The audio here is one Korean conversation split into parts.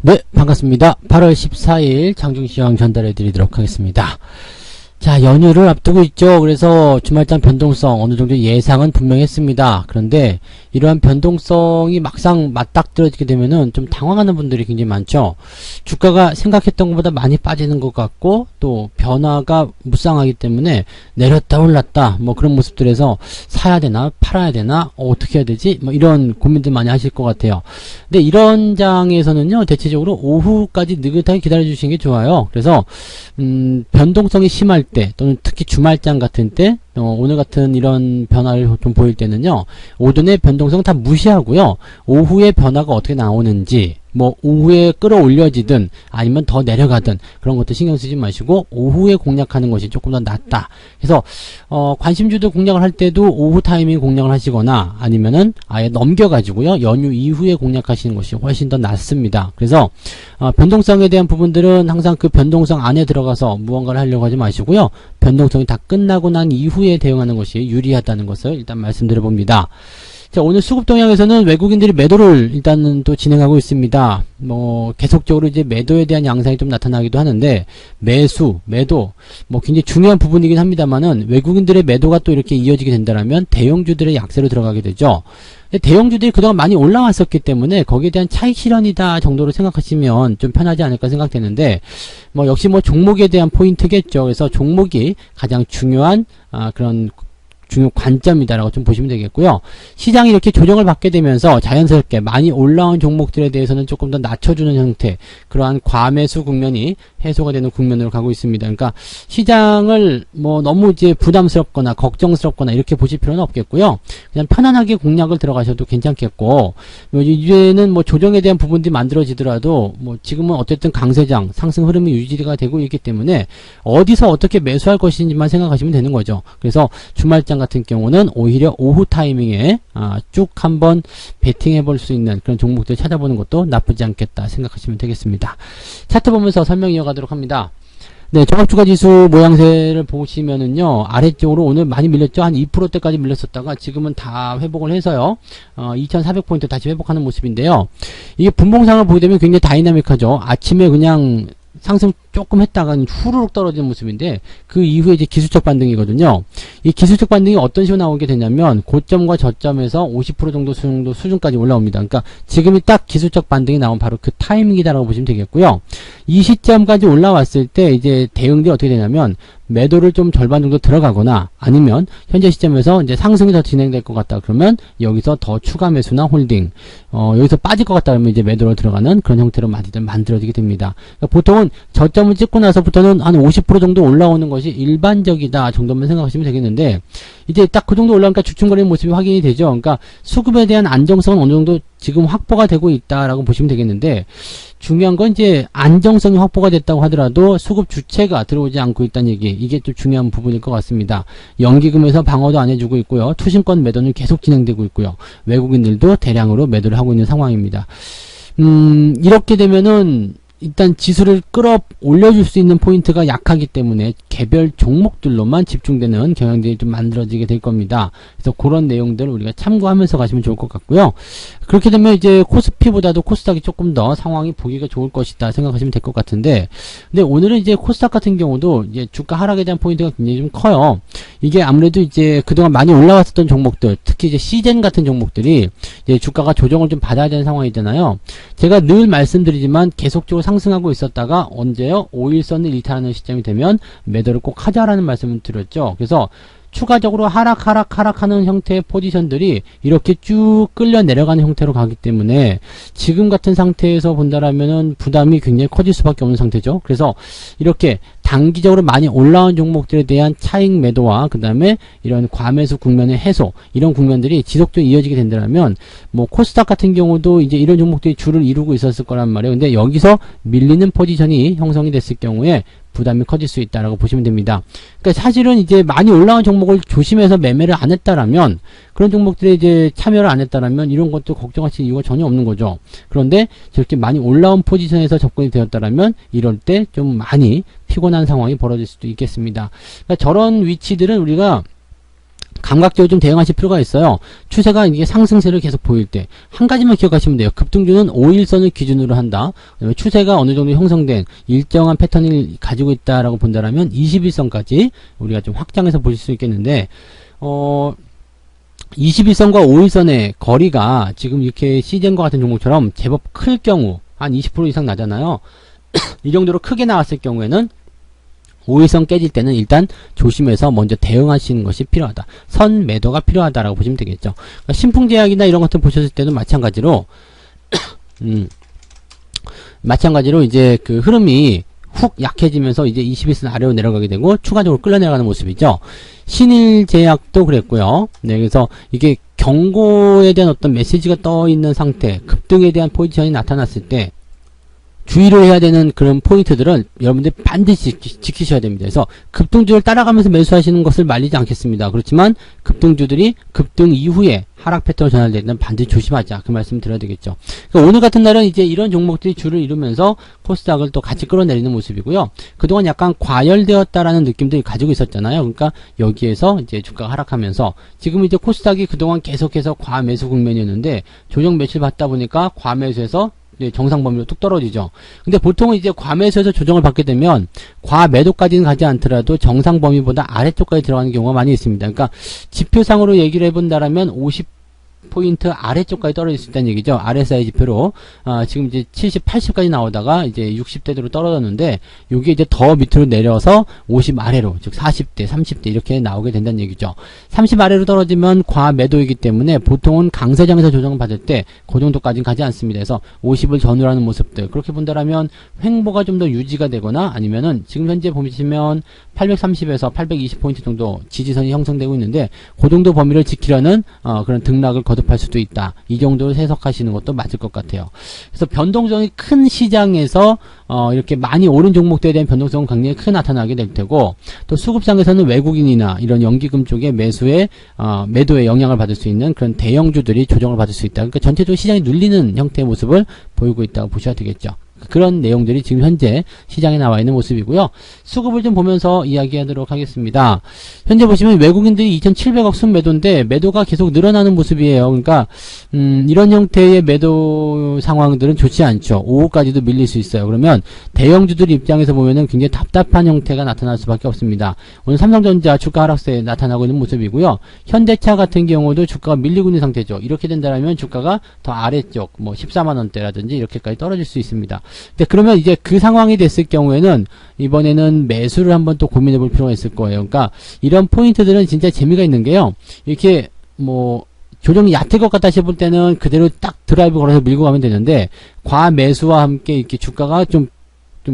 네, 반갑습니다. 8월 14일 장중시황 전달해 드리도록 하겠습니다. 자, 연휴를 앞두고 있죠. 그래서 주말장 변동성 어느 정도 예상은 분명했습니다. 그런데 이러한 변동성이 막상 맞닥뜨려지게 되면은 좀 당황하는 분들이 굉장히 많죠. 주가가 생각했던 것보다 많이 빠지는 것 같고 또 변화가 무쌍하기 때문에 내렸다 올랐다 뭐 그런 모습들에서 사야 되나 팔아야 되나 어떻게 해야 되지 뭐 이런 고민들 많이 하실 것 같아요. 근데 이런 장에서는요 대체적으로 오후까지 느긋하게 기다려 주시는 게 좋아요. 그래서 변동성이 심할 때 또는 특히 주말장 같은 때 오늘 같은 이런 변화를 좀 보일 때는요 오전의 변동성 다 무시하고요 오후의 변화가 어떻게 나오는지 뭐 오후에 끌어올려지든 아니면 더 내려가든 그런 것도 신경 쓰지 마시고 오후에 공략하는 것이 조금 더 낫다. 그래서 관심주들 공략을 할 때도 오후 타이밍 공략을 하시거나 아니면은 아예 넘겨가지고요 연휴 이후에 공략하시는 것이 훨씬 더 낫습니다. 그래서 변동성에 대한 부분들은 항상 그 변동성 안에 들어가서 무언가를 하려고 하지 마시고요 변동성이 다 끝나고 난 이후에 대응하는 것이 유리하다는 것을 일단 말씀드려 봅니다. 자, 오늘 수급 동향에서는 외국인들이 매도를 일단은 또 진행하고 있습니다. 뭐, 계속적으로 이제 매도에 대한 양상이 좀 나타나기도 하는데, 매수, 매도, 뭐 굉장히 중요한 부분이긴 합니다만은, 외국인들의 매도가 또 이렇게 이어지게 된다면, 대형주들의 약세로 들어가게 되죠. 대형주들이 그동안 많이 올라왔었기 때문에, 거기에 대한 차익 실현이다 정도로 생각하시면 좀 편하지 않을까 생각되는데, 뭐, 역시 뭐 종목에 대한 포인트겠죠. 그래서 종목이 가장 중요한, 그런, 중요 관점이다라고 좀 보시면 되겠고요. 시장이 이렇게 조정을 받게 되면서 자연스럽게 많이 올라온 종목들에 대해서는 조금 더 낮춰주는 형태, 그러한 과매수 국면이 해소가 되는 국면으로 가고 있습니다. 그러니까 시장을 뭐 너무 이제 부담스럽거나 걱정스럽거나 이렇게 보실 필요는 없겠고요. 그냥 편안하게 공략을 들어가셔도 괜찮겠고, 이제는 뭐 조정에 대한 부분들이 만들어지더라도 뭐 지금은 어쨌든 강세장, 상승 흐름이 유지가 되고 있기 때문에 어디서 어떻게 매수할 것인지만 생각하시면 되는 거죠. 그래서 주말장 같은 경우는 오히려 오후 타이밍에 쭉 한번 베팅해 볼 수 있는 그런 종목들 찾아보는 것도 나쁘지 않겠다 생각하시면 되겠습니다. 차트 보면서 설명 이어가도록 합니다. 네, 종합주가지수 모양새를 보시면은요, 아래쪽으로 오늘 많이 밀렸죠? 한 2%대까지 밀렸었다가 지금은 다 회복을 해서요, 2400포인트 다시 회복하는 모습인데요. 이게 분봉상을 보게 되면 굉장히 다이나믹하죠? 아침에 그냥 상승 조금 했다가 후루룩 떨어지는 모습인데 그 이후에 이제 기술적 반등이거든요. 이 기술적 반등이 어떤 식으로 나오게 되냐면 고점과 저점에서 50% 정도 수준까지 올라옵니다. 그러니까 지금이 딱 기술적 반등이 나온 바로 그 타이밍이다라고 보시면 되겠고요. 이 시점까지 올라왔을 때 이제 대응들이 어떻게 되냐면 매도를 좀 절반 정도 들어가거나 아니면 현재 시점에서 이제 상승이 더 진행될 것 같다 그러면 여기서 더 추가 매수나 홀딩 여기서 빠질 것 같다 그러면 이제 매도로 들어가는 그런 형태로 많이들 만들어지게 됩니다. 그러니까 보통은 저점을 찍고 나서부터는 한 50% 정도 올라오는 것이 일반적이다 정도만 생각하시면 되겠는데 이제 딱 그 정도 올라오니까 주춤거리는 모습이 확인이 되죠. 그러니까 수급에 대한 안정성은 어느 정도 지금 확보가 되고 있다라고 보시면 되겠는데 중요한 건 이제 안정성이 확보가 됐다고 하더라도 수급 주체가 들어오지 않고 있다는 얘기, 이게 좀 중요한 부분일 것 같습니다. 연기금에서 방어도 안 해주고 있고요. 투신권 매도는 계속 진행되고 있고요. 외국인들도 대량으로 매도를 하고 있는 상황입니다. 이렇게 되면은 일단 지수를 끌어올려줄 수 있는 포인트가 약하기 때문에 개별 종목들로만 집중되는 경향들이 좀 만들어지게 될 겁니다. 그래서 그런 내용들을 우리가 참고하면서 가시면 좋을 것 같고요. 그렇게 되면 이제 코스피보다도 코스닥이 조금 더 상황이 보기가 좋을 것이다 생각하시면 될 것 같은데, 근데 오늘은 이제 코스닥 같은 경우도 이제 주가 하락에 대한 포인트가 굉장히 좀 커요. 이게 아무래도 이제 그동안 많이 올라왔었던 종목들, 특히 이제 시젠 같은 종목들이 이제 주가가 조정을 좀 받아야 되는 상황이잖아요. 제가 늘 말씀드리지만 계속적으로 상승하고 있었다가 언제요? 5일선을 일탈하는 시점이 되면 매도를 꼭 하자라는 말씀을 드렸죠. 그래서 추가적으로 하락하는 형태의 포지션들이 이렇게 쭉 끌려 내려가는 형태로 가기 때문에 지금 같은 상태에서 본다라면은 부담이 굉장히 커질 수밖에 없는 상태죠. 그래서 이렇게 단기적으로 많이 올라온 종목들에 대한 차익 매도와 그 다음에 이런 과매수 국면의 해소, 이런 국면들이 지속적으로 이어지게 된다면 뭐 코스닥 같은 경우도 이제 이런 종목들이 줄을 이루고 있었을 거란 말이에요. 근데 여기서 밀리는 포지션이 형성이 됐을 경우에 부담이 커질 수 있다라고 보시면 됩니다. 그러니까 사실은 이제 많이 올라온 종목을 조심해서 매매를 안 했다라면, 그런 종목들에 이제 참여를 안 했다라면 이런 것도 걱정하실 이유가 전혀 없는 거죠. 그런데 저렇게 많이 올라온 포지션에서 접근이 되었다라면 이럴 때 좀 많이 피곤한 상황이 벌어질 수도 있겠습니다. 그러니까 저런 위치들은 우리가 감각적으로 좀 대응하실 필요가 있어요. 추세가 이게 상승세를 계속 보일 때 한 가지만 기억하시면 돼요. 급등주는 5일선을 기준으로 한다. 그다음에 추세가 어느 정도 형성된 일정한 패턴을 가지고 있다라고 본다라면 21선까지 우리가 좀 확장해서 보실 수 있겠는데 21선과 5일선의 거리가 지금 이렇게 시젠과 같은 종목처럼 제법 클 경우 한 20% 이상 나잖아요. 이 정도로 크게 나왔을 경우에는 5일선 깨질 때는 일단 조심해서 먼저 대응하시는 것이 필요하다. 선 매도가 필요하다라고 보시면 되겠죠. 그러니까 신풍제약이나 이런 것들 보셨을 때도 마찬가지로 마찬가지로 이제 그 흐름이 훅 약해지면서 이제 21선 아래로 내려가게 되고 추가적으로 끌어내려가는 모습이죠. 신일제약도 그랬고요. 네, 그래서 이게 경고에 대한 어떤 메시지가 떠 있는 상태, 급등에 대한 포지션이 나타났을 때 주의를 해야 되는 그런 포인트들은 여러분들이 반드시 지키셔야 됩니다. 그래서 급등주를 따라가면서 매수하시는 것을 말리지 않겠습니다. 그렇지만 급등주들이 급등 이후에 하락 패턴으로 전환될 때는 반드시 조심하자. 그 말씀 드려야 되겠죠. 그러니까 오늘 같은 날은 이제 이런 종목들이 줄을 이루면서 코스닥을 또 같이 끌어내리는 모습이고요. 그동안 약간 과열되었다라는 느낌들이 가지고 있었잖아요. 그러니까 여기에서 이제 주가가 하락하면서 지금 이제 코스닥이 그동안 계속해서 과매수 국면이었는데 조정 매출 받다 보니까 과매수에서 정상 범위로 뚝 떨어지죠. 근데 보통은 이제 과매수에서 조정을 받게 되면 과매도까지는 가지 않더라도 정상 범위보다 아래쪽까지 들어가는 경우가 많이 있습니다. 그러니까 지표상으로 얘기를 해본다라면 50포인트 아래쪽까지 떨어질 수 있다는 얘기죠. RSI 지표로. 지금 이제 70, 80까지 나오다가 이제 60대대로 떨어졌는데, 요게 이제 더 밑으로 내려서 50 아래로, 즉 40대, 30대 이렇게 나오게 된다는 얘기죠. 30 아래로 떨어지면 과매도이기 때문에 보통은 강세장에서 조정을 받을 때 그 정도까지는 가지 않습니다. 그래서 50을 전후로 하는 모습들. 그렇게 본다라면 횡보가 좀 더 유지가 되거나 아니면은 지금 현재 보시면 830에서 820포인트 정도 지지선이 형성되고 있는데, 그 정도 범위를 지키려는 그런 등락을 거듭할 수도 있다. 이 정도로 해석하시는 것도 맞을 것 같아요. 그래서 변동성이 큰 시장에서 이렇게 많이 오른 종목들에 대한 변동성은 굉장히 크게 나타나게 될 테고, 또 수급상에서는 외국인이나 이런 연기금 쪽의 매도에 영향을 받을 수 있는 그런 대형주들이 조정을 받을 수 있다. 그러니까 전체적으로 시장이 눌리는 형태의 모습을 보이고 있다고 보셔야 되겠죠. 그런 내용들이 지금 현재 시장에 나와 있는 모습이고요. 수급을 좀 보면서 이야기하도록 하겠습니다. 현재 보시면 외국인들이 2,700억 순매도인데 매도가 계속 늘어나는 모습이에요. 그러니까 이런 형태의 매도 상황들은 좋지 않죠. 오후까지도 밀릴 수 있어요. 그러면 대형주들 입장에서 보면은 굉장히 답답한 형태가 나타날 수밖에 없습니다. 오늘 삼성전자 주가 하락세에 나타나고 있는 모습이고요. 현대차 같은 경우도 주가가 밀리고 있는 상태죠. 이렇게 된다면 주가가 더 아래쪽 14만원대라든지 이렇게까지 떨어질 수 있습니다. 근데 그러면 이제 그 상황이 됐을 경우에는 이번에는 매수를 한번 또 고민해 볼 필요가 있을 거예요. 그러니까 이런 포인트들은 진짜 재미가 있는 게요. 이렇게 조정이 얕을 것 같다 싶을 때는 그대로 딱 드라이브 걸어서 밀고 가면 되는데, 과매수와 함께 이렇게 주가가 좀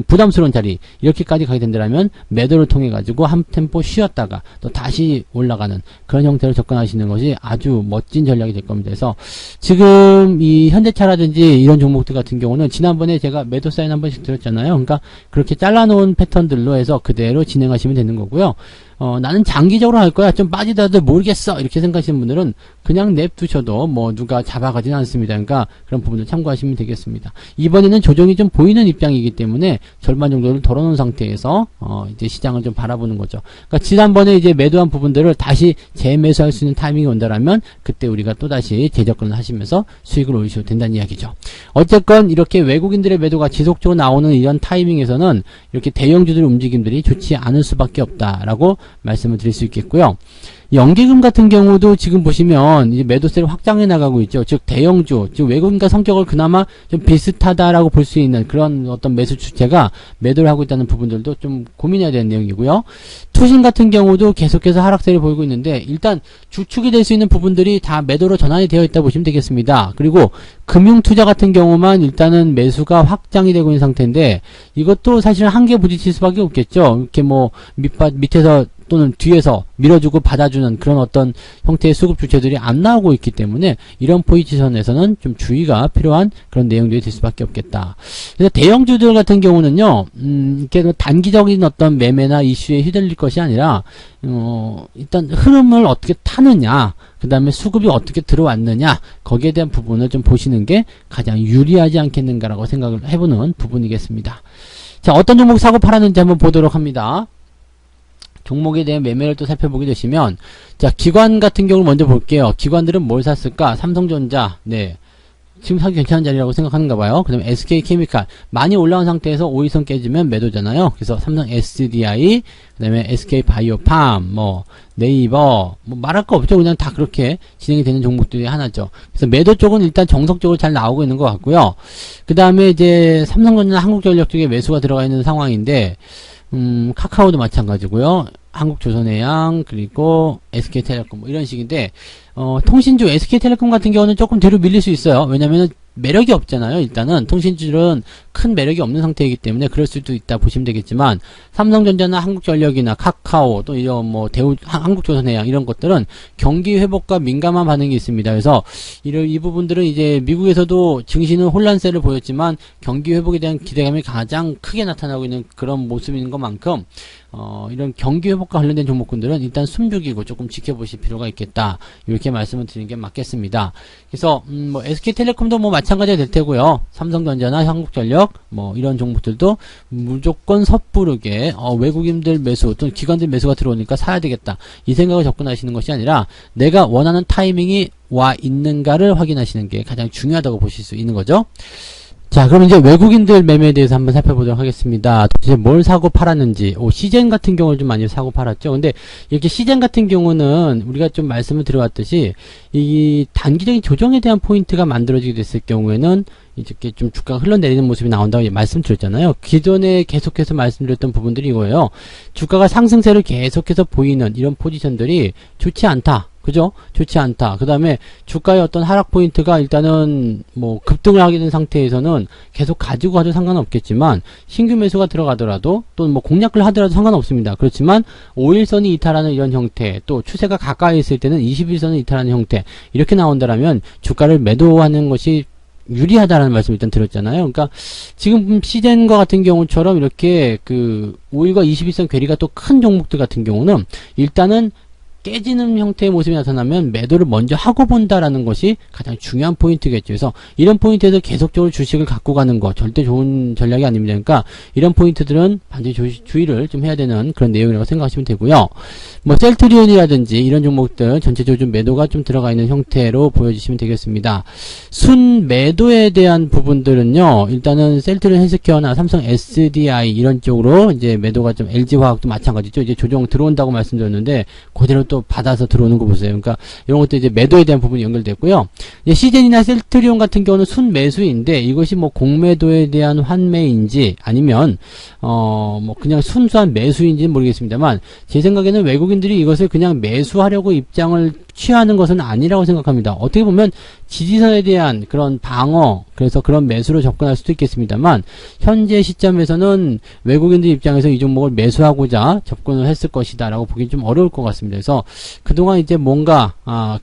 부담스러운 자리, 이렇게까지 가게 된다면 매도를 통해 가지고 한 템포 쉬었다가 또 다시 올라가는 그런 형태로 접근하시는 것이 아주 멋진 전략이 될 겁니다. 그래서 지금 이 현대차라든지 이런 종목들 같은 경우는 지난번에 제가 매도 사인 한 번씩 드렸잖아요. 그러니까 그렇게 잘라놓은 패턴들로 해서 그대로 진행하시면 되는 거고요. 나는 장기적으로 할 거야, 좀 빠지더라도 모르겠어, 이렇게 생각하시는 분들은 그냥 냅두셔도 누가 잡아가지는 않습니다. 그러니까 그런 부분을 참고하시면 되겠습니다. 이번에는 조정이 좀 보이는 입장이기 때문에 절반 정도를 덜어놓은 상태에서 이제 시장을 좀 바라보는 거죠. 그러니까 지난번에 이제 매도한 부분들을 다시 재매수할 수 있는 타이밍이 온다라면 그때 우리가 또다시 재접근을 하시면서 수익을 올리셔도 된다는 이야기죠. 어쨌건 이렇게 외국인들의 매도가 지속적으로 나오는 이런 타이밍에서는 이렇게 대형주들의 움직임들이 좋지 않을 수밖에 없다라고 말씀을 드릴 수 있겠고요. 연기금 같은 경우도 지금 보시면 이제 매도세를 확장해 나가고 있죠. 즉 대형주, 즉 외국인과 성격을 그나마 좀 비슷하다라고 볼 수 있는 그런 어떤 매수 주체가 매도를 하고 있다는 부분들도 좀 고민해야 되는 내용이고요. 투신 같은 경우도 계속해서 하락세를 보이고 있는데, 일단 주축이 될 수 있는 부분들이 다 매도로 전환이 되어 있다 보시면 되겠습니다. 그리고 금융투자 같은 경우만 일단은 매수가 확장이 되고 있는 상태인데, 이것도 사실 한계 부딪힐 수밖에 없겠죠. 이렇게 밑에서 또는 뒤에서 밀어주고 받아주는 그런 어떤 형태의 수급 주체들이 안 나오고 있기 때문에 이런 포지션에서는 좀 주의가 필요한 그런 내용들이 될 수밖에 없겠다. 그래서 대형주들 같은 경우는요, 이렇게 단기적인 어떤 매매나 이슈에 휘둘릴 것이 아니라, 일단 흐름을 어떻게 타느냐, 그 다음에 수급이 어떻게 들어왔느냐, 거기에 대한 부분을 좀 보시는 게 가장 유리하지 않겠는가라고 생각을 해보는 부분이겠습니다. 자, 어떤 종목 사고 팔았는지 한번 보도록 합니다. 종목에 대한 매매를 또 살펴보게 되시면, 자, 기관 같은 경우를 먼저 볼게요. 기관들은 뭘 샀을까? 삼성전자, 네. 지금 사기 괜찮은 자리라고 생각하는가 봐요. 그 다음에 SK케미칼. 많이 올라온 상태에서 5일선 깨지면 매도잖아요. 그래서 삼성 SDI, 그 다음에 SK바이오팜, 네이버, 말할 거 없죠. 그냥 다 그렇게 진행이 되는 종목들이 하나죠. 그래서 매도 쪽은 일단 정석적으로 잘 나오고 있는 것 같고요. 그 다음에 이제 삼성전자 한국전력 쪽에 매수가 들어가 있는 상황인데, 카카오도 마찬가지고요. 한국조선해양, 그리고 SK텔레콤, 이런 식인데, 통신주 SK텔레콤 같은 경우는 조금 뒤로 밀릴 수 있어요. 왜냐면은 매력이 없잖아요. 일단은 통신주들은 큰 매력이 없는 상태이기 때문에 그럴 수도 있다 보시면 되겠지만, 삼성전자나 한국전력이나 카카오, 또 이런 한국조선해양 이런 것들은 경기 회복과 민감한 반응이 있습니다. 그래서 이 부분들은 이제 미국에서도 증시는 혼란세를 보였지만 경기 회복에 대한 기대감이 가장 크게 나타나고 있는 그런 모습인 것만큼 이런 경기 회복과 관련된 종목군들은 일단 숨죽이고 조금 지켜보실 필요가 있겠다. 이렇게 말씀을 드리는 게 맞겠습니다. 그래서 SK텔레콤도 마찬가지가 될 테고요. 삼성전자나 한국전력 이런 종목들도 무조건 섣부르게 외국인들 매수 또는 기관들 매수가 들어오니까 사야 되겠다. 이 생각을 접근하시는 것이 아니라 내가 원하는 타이밍이 와 있는가를 확인하시는 게 가장 중요하다고 보실 수 있는 거죠. 자, 그럼 이제 외국인들 매매에 대해서 한번 살펴보도록 하겠습니다. 도대체 뭘 사고 팔았는지. 시젠 같은 경우를 좀 많이 사고 팔았죠. 근데 이렇게 시젠 같은 경우는 우리가 좀 말씀을 드려왔듯이 이 단기적인 조정에 대한 포인트가 만들어지게 됐을 경우에는 이렇게 좀 주가가 흘러내리는 모습이 나온다고 말씀드렸잖아요. 기존에 계속해서 말씀드렸던 부분들이 이거예요. 주가가 상승세를 계속해서 보이는 이런 포지션들이 좋지 않다. 그죠? 좋지 않다. 그 다음에 주가의 어떤 하락 포인트가 일단은 급등을 하게 된 상태에서는 계속 가지고 가도 상관없겠지만 신규 매수가 들어가더라도 또는 공략을 하더라도 상관없습니다. 그렇지만 5일선이 이탈하는 이런 형태, 또 추세가 가까이 있을 때는 21선이 이탈하는 형태, 이렇게 나온다라면 주가를 매도하는 것이 유리하다라는 말씀을 일단 드렸잖아요. 그러니까 지금 시젠과 같은 경우처럼 이렇게 5일과 21선 괴리가 또 큰 종목들 같은 경우는 일단은 깨지는 형태의 모습이 나타나면 매도를 먼저 하고 본다라는 것이 가장 중요한 포인트겠죠. 그래서 이런 포인트에서 계속적으로 주식을 갖고 가는 거 절대 좋은 전략이 아닙니다. 그러니까 이런 포인트들은 반드시 주의를 좀 해야 되는 그런 내용이라고 생각하시면 되고요. 셀트리온이라든지 이런 종목들 전체적으로 좀 매도가 좀 들어가 있는 형태로 보여주시면 되겠습니다. 순 매도에 대한 부분들은요, 일단은 셀트리온 헬스케어나 삼성 SDI 이런 쪽으로 이제 매도가 좀, LG화학도 마찬가지죠. 이제 조정 들어온다고 말씀드렸는데 그대로 또 받아서 들어오는 거 보세요. 그러니까 이런 것도 이제 매도에 대한 부분이 연결됐고요. 시젠이나 셀트리온 같은 경우는 순 매수인데 이것이 공매도에 대한 환매인지 아니면 그냥 순수한 매수인지는 모르겠습니다만 제 생각에는 외국인들이 이것을 그냥 매수하려고 입장을 취하는 것은 아니라고 생각합니다. 어떻게 보면 지지선에 대한 그런 방어, 그래서 그런 매수로 접근할 수도 있겠습니다만 현재 시점에서는 외국인들 입장에서 이 종목을 매수하고자 접근을 했을 것이다 라고 보기 좀 어려울 것 같습니다. 그래서 그동안 이제 뭔가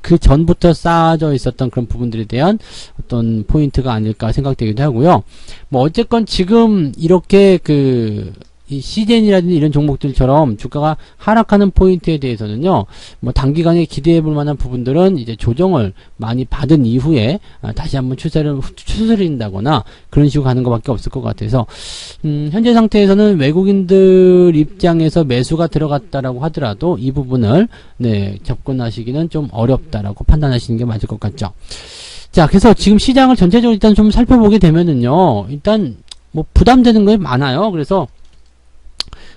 그 전부터 쌓아져 있었던 그런 부분들에 대한 어떤 포인트가 아닐까 생각되기도 하고요. 어쨌건 지금 이렇게 이 시젠이라든지 이런 종목들처럼 주가가 하락하는 포인트에 대해서는요, 단기간에 기대해 볼 만한 부분들은 이제 조정을 많이 받은 이후에 다시 한번 추세를 추스린다거나 그런 식으로 가는 것밖에 없을 것 같아서 현재 상태에서는 외국인들 입장에서 매수가 들어갔다라고 하더라도 이 부분을 접근하시기는 좀 어렵다라고 판단하시는 게 맞을 것 같죠. 자, 그래서 지금 시장을 전체적으로 일단 좀 살펴보게 되면은요, 일단 부담되는 게 많아요. 그래서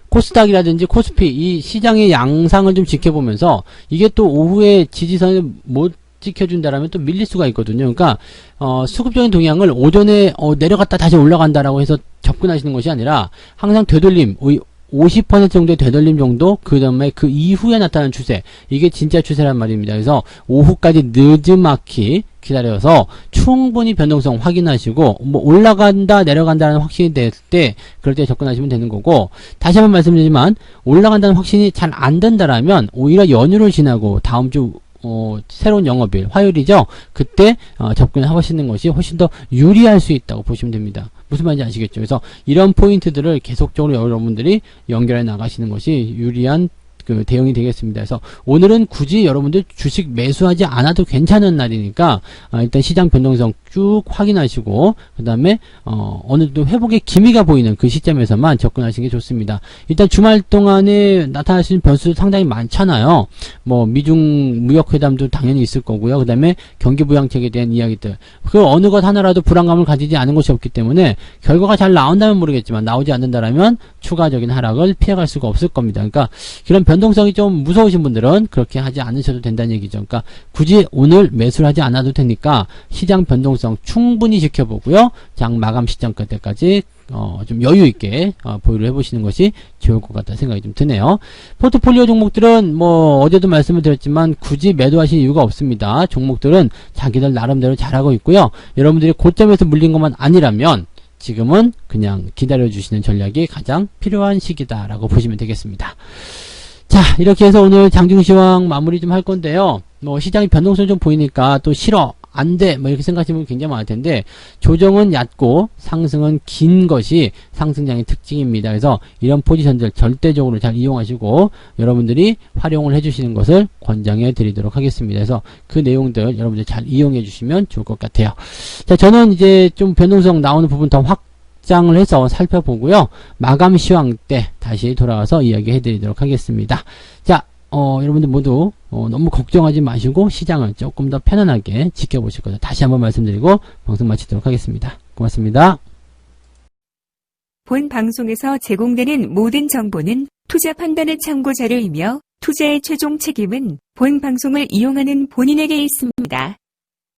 코스닥이라든지 코스피 이 시장의 양상을 좀 지켜보면서 이게 또 오후에 지지선을 못 지켜준다라면 또 밀릴 수가 있거든요. 그러니까 수급적인 동향을 오전에 내려갔다 다시 올라간다라고 해서 접근하시는 것이 아니라 항상 되돌림 50% 정도의 되돌림 정도, 그 다음에 그 이후에 나타나는 추세, 이게 진짜 추세란 말입니다. 그래서 오후까지 늦지막히 기다려서 충분히 변동성 확인하시고 올라간다 내려간다는 확신이 될 때 그럴 때 접근하시면 되는 거고, 다시 한번 말씀드리지만 올라간다는 확신이 잘 안 된다라면 오히려 연휴를 지나고 다음 주 새로운 영업일 화요일이죠. 그때 접근하시는 것이 훨씬 더 유리할 수 있다고 보시면 됩니다. 무슨 말인지 아시겠죠? 그래서 이런 포인트들을 계속적으로 여러분들이 연결해 나가시는 것이 유리한 대응이 되겠습니다. 그래서 오늘은 굳이 여러분들 주식 매수하지 않아도 괜찮은 날이니까 일단 시장 변동성 쭉 확인하시고 그 다음에 어느 정도 회복의 기미가 보이는 그 시점에서만 접근하시는 게 좋습니다. 일단 주말 동안에 나타날 수 있는 변수도 상당히 많잖아요. 뭐 미중 무역회담도 당연히 있을 거고요. 그 다음에 경기부양책에 대한 이야기들, 그 어느 것 하나라도 불안감을 가지지 않은 것이 없기 때문에 결과가 잘 나온다면 모르겠지만 나오지 않는다라면 추가적인 하락을 피해갈 수가 없을 겁니다. 그러니까 그런 변동성이 좀 무서우신 분들은 그렇게 하지 않으셔도 된다는 얘기죠. 그러니까 굳이 오늘 매수를 하지 않아도 되니까 시장 변동성 충분히 지켜보고요. 장 마감 시점 때까지 좀 여유 있게 보유를 해보시는 것이 좋을 것 같다 생각이 좀 드네요. 포트폴리오 종목들은 뭐 어제도 말씀을 드렸지만 굳이 매도하실 이유가 없습니다. 종목들은 자기들 나름대로 잘하고 있고요. 여러분들이 고점에서 물린 것만 아니라면 지금은 그냥 기다려주시는 전략이 가장 필요한 시기다라고 보시면 되겠습니다. 자, 이렇게 해서 오늘 장중시황 마무리 좀 할 건데요. 뭐 시장이 변동성이 좀 보이니까 또 싫어, 안 돼, 뭐 이렇게 생각하시는 분이 굉장히 많을 텐데, 조정은 얕고 상승은 긴 것이 상승장의 특징입니다. 그래서 이런 포지션들 절대적으로 잘 이용하시고 여러분들이 활용을 해주시는 것을 권장해 드리도록 하겠습니다. 그래서 그 내용들 여러분들 잘 이용해 주시면 좋을 것 같아요. 자, 저는 이제 좀 변동성 나오는 부분 더 확장을 해서 살펴보고요. 마감 시황 때 다시 돌아와서 이야기해 드리도록 하겠습니다. 자, 여러분들 모두 너무 걱정하지 마시고 시장을 조금 더 편안하게 지켜보실 것을 다시 한번 말씀드리고 방송 마치도록 하겠습니다. 고맙습니다. 본 방송에서 제공되는 모든 정보는 투자 판단의 참고 자료이며 투자의 최종 책임은 본 방송을 이용하는 본인에게 있습니다.